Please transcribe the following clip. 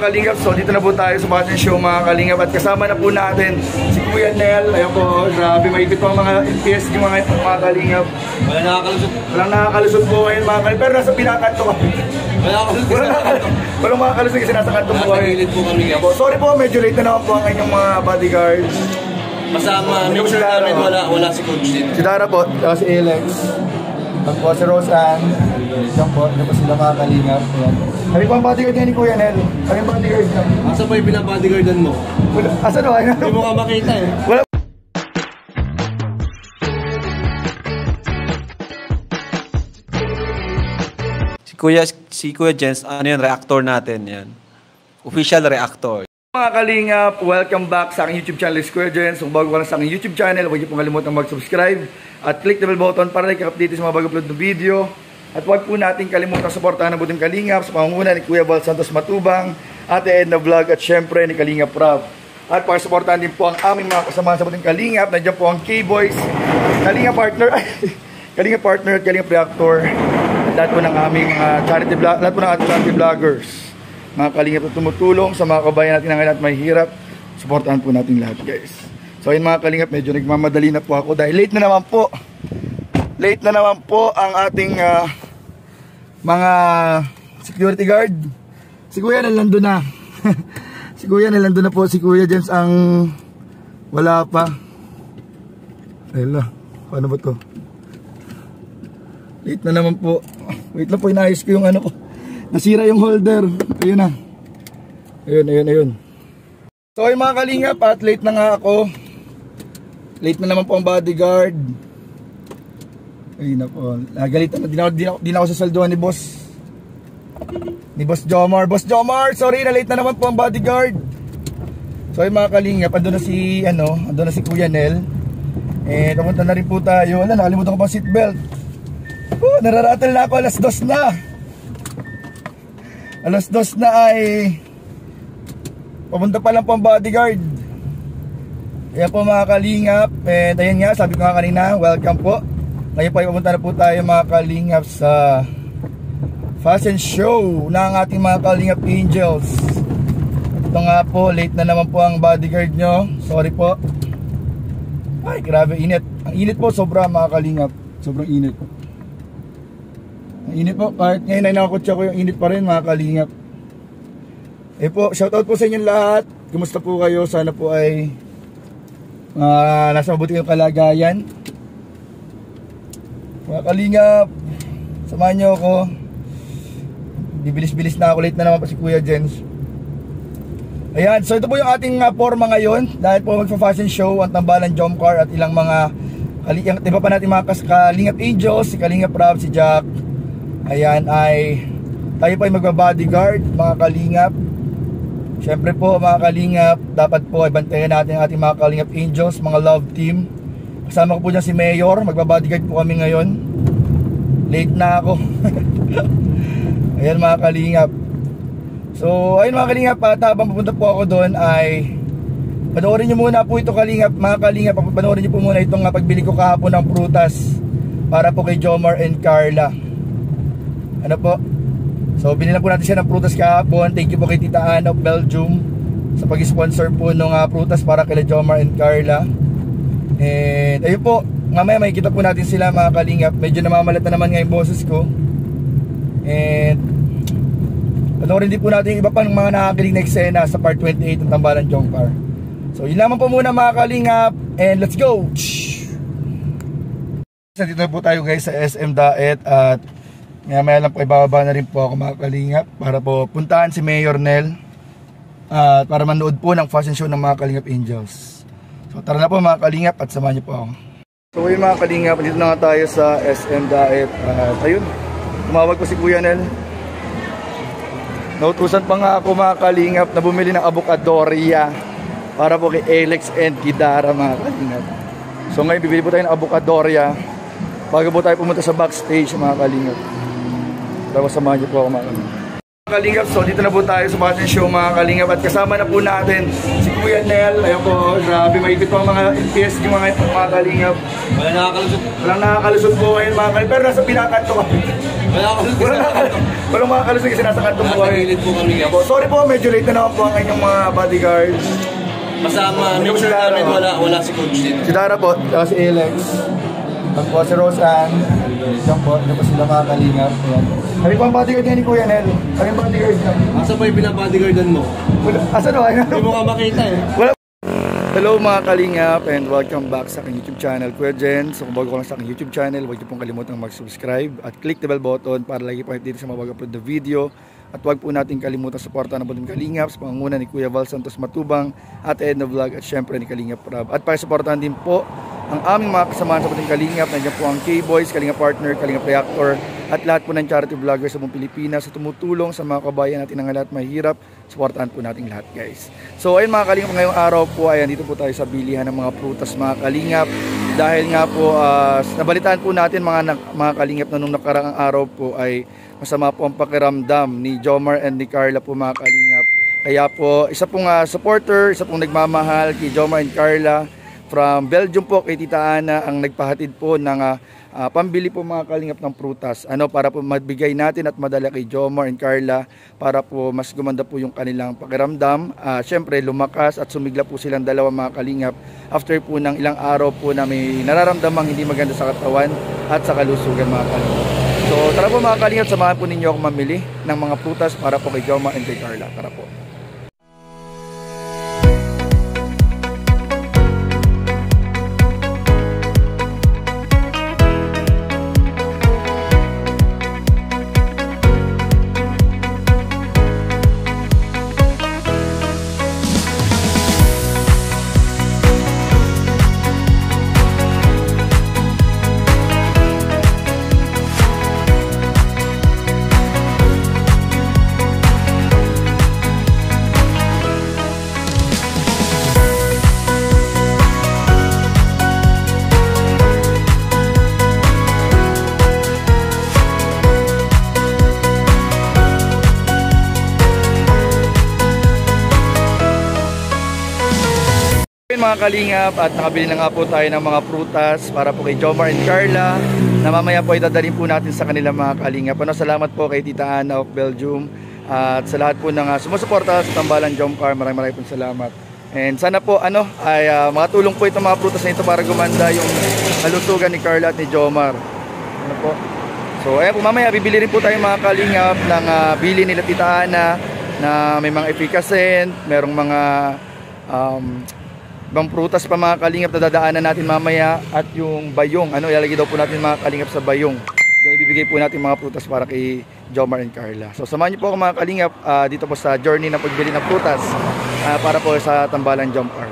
Kalingap, so dito na po tayo sa Fashion Show mga Kalingap at kasama na po natin si Kuya Nel. Ayun po, grabe, maigit po ang mga FPS yung mga Kalingap. Walang nakakalusot po ngayon mga Kalingap, pero nasa pinakanto kami. Walang makakalusot kasi nasa kanto po kayo. Sorry po, medyo late na naman po ang inyong mga bodyguards. Masama, may sure namin wala si Coach dito. Si Dara po, si Alex. Tapos po si Roseanne. Diyan po sila mga Kalingap. Kami po ang bodyguard niya ni Kuya Nel. Kami ang bodyguard niya. Asa pa yung binabodyguardan mo? Asa no? Hindi mo ka makita eh. Wala. Si Kuya Jens, ano yun, reactor natin yan. Official reactor. Mga Kalingap, welcome back sa aking YouTube channel, Kuya Jens. Kung bago ka lang sa aking YouTube channel, huwag niyo pong kalimutan mag-subscribe at click the bell button para like-update sa mga bago-upload na video. At huwag po natin kalimutan suportahan ang Buting Kalingap sa pangunguna ni Kuya Val Santos Matubang, Ate Edna Vlog at syempre ni Kalingap Rob. At pakisuportahan din po ang aming mga kasama sa Buting Kalingap. Nandiyan po ang K-Boys, Kalingap Partner, Kalingap Partner at Kalingap Reactor. Lahat po ng aming charity vlog, lahat po ng ating charity vloggers. Mga Kalingap na tumutulong sa mga kabayan natin na ngayon at mahihirap. Suportahan po natin lahat, guys. So ayun mga Kalingap, medyo nagmamadali na po ako dahil late na naman po. Late na naman po ang ating mga security guard. Si Kuya nandun na. Si Kuya nandun na po. Si Kuya James ang wala pa. Ayun, paano ba to? Late na naman po. Wait lang po, inayos ko yung ano ko. Nasira yung holder. Ayun na. Ayun. So ayun mga Kalingap, at late na nga ako. Late na naman po ang bodyguard. Ayun na po. Galit na. Di na ako sasalduhan ni Boss. Ni Boss Jomar. Boss Jomar, sorry na late na naman po ang bodyguard. So ayun mga Kalingap, andun na si Kuya Nel. Eh, kapunta na rin po tayo. Wala, nakalimutan ko pa seatbelt. Nararatal na ako, alas 2 na. Alas 2 na ay papunta pa lang po ang bodyguard. Kaya po mga Kalingap, and ayun nga, sabi ko nga kanina, welcome po. Ngayon po ay pumunta na po tayo mga Kalingap sa fashion show ng ating mga Kalingap Angels. Ito nga po, late na naman po ang bodyguard nyo. Sorry po. Ay, grabe init. Ang init po, sobra mga Kalingap. Sobrang init. Ang init po, kahit ngayon ay nakakutsa ko yung init pa rin mga Kalingap. Eh po, shoutout po sa inyong lahat. Kumusta po kayo? Sana po ay nasa mabuti kayong kalagayan. Mga Kalingap, samahan nyo ako. Bibilis-bilis na ako, late na naman pa si Kuya Jens. Ayan, so ito po yung ating forma ngayon. Dahil po magpa-fashion show, ang tambalan Jomcar at ilang mga iba pa natin mga Kalingap Angels, si Kalingap Rob, si Jack. Ayan, ay tayo po ay magba-bodyguard mga Kalingap. Siyempre po mga Kalingap, dapat po ay bantayan natin ang ating mga Kalingap Angels, mga love team. Kasama ko po dyan si Mayor, magba-bodyguard po kami ngayon. Late na ako. Ayan mga Kalingap. So ayun mga Kalingap, habang pupunta po ako doon ay panoorin nyo muna po ito Kalingap. Mga Kalingap, panoorin nyo po muna itong pagbili ko kahapon ng prutas para po kay Jomar and Carla. Ano po? So binili po natin siya ng prutas kahapon. Thank you po kay Tita Ana of Belgium sa pag-sponsor po ng prutas para kay Jomar and Carla. And ayun po, mamaya makikita po natin sila mga Kalingap. Medyo namamalat na naman nga yung boses ko. And panoorin din po natin yung iba pang mga nakakilig na eksena sa part 28 ng Tambalan Jomcar. So yun lamang po muna mga Kalingap, and let's go! Dito na po tayo guys sa SM Daet at maya lang po ibababa na rin po ako mga Kalingap para po puntahan si Mayor Nel at para manood po ng fashion show ng mga Kalingap Angels. So tara na po mga Kalingap at samahan niyo po ako. So yun mga Kalingap, dito na nga tayo sa SM Daet at ayun, tumawag ko si Kuya Nel. Nautusan pa nga ako mga Kalingap na bumili ng avocadoria para po kay Alex and Kidara mga Kalingap. So ngayon bibili po tayo ng avocadoria bago po tayo pumunta sa backstage mga Kalingap. Tapos samahan niyo po ako mga Kalingap. So dito na po tayo sa fashion show mga Kalingap at kasama na po natin si Kuya Nel. Ayun po, grabe maigit po ang mga FPS yung mga Kalingap. Walang nakakalusot. Walang nakakalusot po ngayon mga Kalingap, pero nasa pinakanto kami. Walang makakalusog kasi nasa kantong buhay. Matagilid po kami guys. Sorry po, medyo late na naman po ang inyong mga bodyguards. Masama, make sure namin wala si Coach dito. Si Dara po, si Alex. At po si Roseanne. Diyan po, hindi po sila makakalingap. Ayan. Kami po ang bodyguard niya ni Kuya Nel. Kami ang bodyguard niya. Asa pa yung binabodyguardan mo? Asa na? Hindi mo ka makita eh. Wala. Hello mga kalingap and welcome back sa aking YouTube channel, Kuya Jen. So kung bago ka lang sa aking YouTube channel, huwag niyo pong kalimutang mag-subscribe at click the bell button para lagi po update sa mga bago-upload na video. At huwag po natin kalimutan suportahan ng Butim Kalingap sa pangunguna ni Kuya Val Santos Matubang at Edna Vlog at syempre ni Kalingap Rab. At pakisuportahan din po ang aming mga kasamahan sa Butim Kalingap. Nandiyan po ang K-Boys, Kalingap Partner, Kalingap Reactor at lahat po ng charity vloggers sa buong Pilipinas sa tumutulong sa mga kabayan natin ng lahat mahirap. Suportahan po natin lahat guys. So ayun mga Kalingap, ngayong araw po ayan dito po tayo sa bilihan ng mga prutas mga Kalingap. Dahil nga po nabalitaan po natin mga Kalingap na nung nakaraang araw po ay masama po ang pakiramdam ni Jomar and ni Carla po mga Kalingap. Kaya po isa pong supporter, isa pong nagmamahal kay Jomar and Carla from Belgium po kay Tita Ana ang nagpahatid po ng pambili po mga Kalingap ng prutas. Para po magbigay natin at madala kay Jomar and Carla para po mas gumanda po yung kanilang pakiramdam. Syempre lumakas at sumigla po silang dalawa mga Kalingap after po ng ilang araw po na may nararamdamang hindi maganda sa katawan at sa kalusugan mga Kalingap. So tara po mga Kalingap, samahan po ninyo akong mamili ng mga prutas para po kay Jomar and kay Carla. Tara po. Mga Kalingap, at nakabili na nga po tayo ng mga prutas para po kay Jomar and Carla na mamaya po idadalhin po natin sa kanila mga Kalingap. Salamat po kay Tita Ana of Belgium at sa lahat po ng sumusuporta sa Tambalan Jomcar. Maraming pong salamat. And sana po ay makatulong po itong mga prutas na ito para gumanda yung kalusugan ni Carla at ni Jomar. Po? So ayan po, mamaya bibili rin po tayo mga Kalingap ng bili nila Tita Ana na may mga efficacent, merong mga ibang prutas pa mga Kalingap na dadaanan natin mamaya at yung bayong, ilalagay daw po natin mga Kalingap sa bayong yung ibibigay po natin mga prutas para kay Jomar and Carla. So samahan niyo po ako mga Kalingap dito po sa journey na pagbili ng prutas para po sa Tambalan Jomcar.